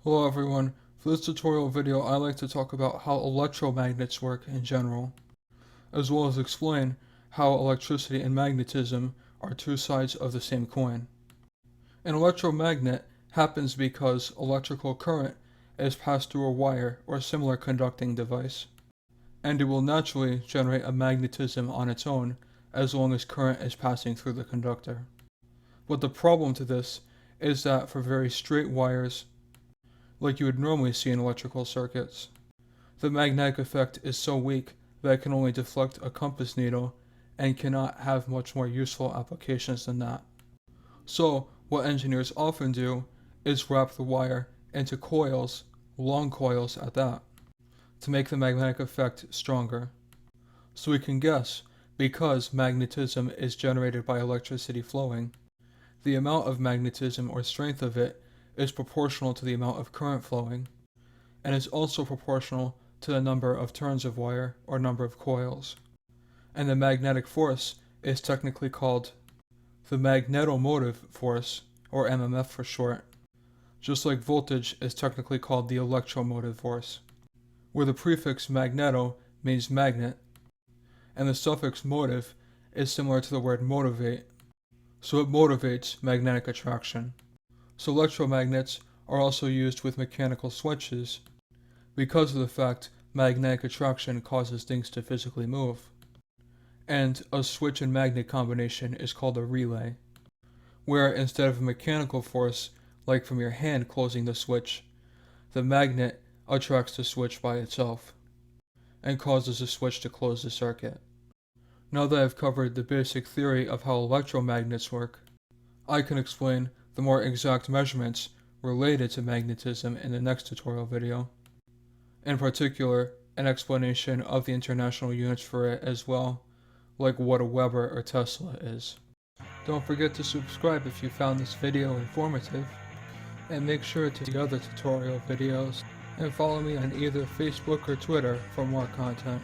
Hello everyone, for this tutorial video I like to talk about how electromagnets work in general, as well as explain how electricity and magnetism are two sides of the same coin. An electromagnet happens because electrical current is passed through a wire or similar conducting device, and it will naturally generate a magnetism on its own as long as current is passing through the conductor. But the problem to this is that for very straight wires, like you would normally see in electrical circuits, the magnetic effect is so weak that it can only deflect a compass needle and cannot have much more useful applications than that. So what engineers often do is wrap the wire into coils, long coils at that, to make the magnetic effect stronger. So we can guess, because magnetism is generated by electricity flowing, the amount of magnetism or strength of it is proportional to the amount of current flowing, and is also proportional to the number of turns of wire or number of coils. And the magnetic force is technically called the magnetomotive force, or MMF for short, just like voltage is technically called the electromotive force, where the prefix magneto means magnet, and the suffix motive is similar to the word motivate, so it motivates magnetic attraction. So electromagnets are also used with mechanical switches because of the fact magnetic attraction causes things to physically move. And a switch and magnet combination is called a relay, where instead of a mechanical force, like from your hand closing the switch, the magnet attracts the switch by itself and causes the switch to close the circuit. Now that I've covered the basic theory of how electromagnets work, I can explain the more exact measurements related to magnetism in the next tutorial video. In particular, an explanation of the international units for it as well, like what a Weber or Tesla is. Don't forget to subscribe if you found this video informative, and make sure to see other tutorial videos, and follow me on either Facebook or Twitter for more content.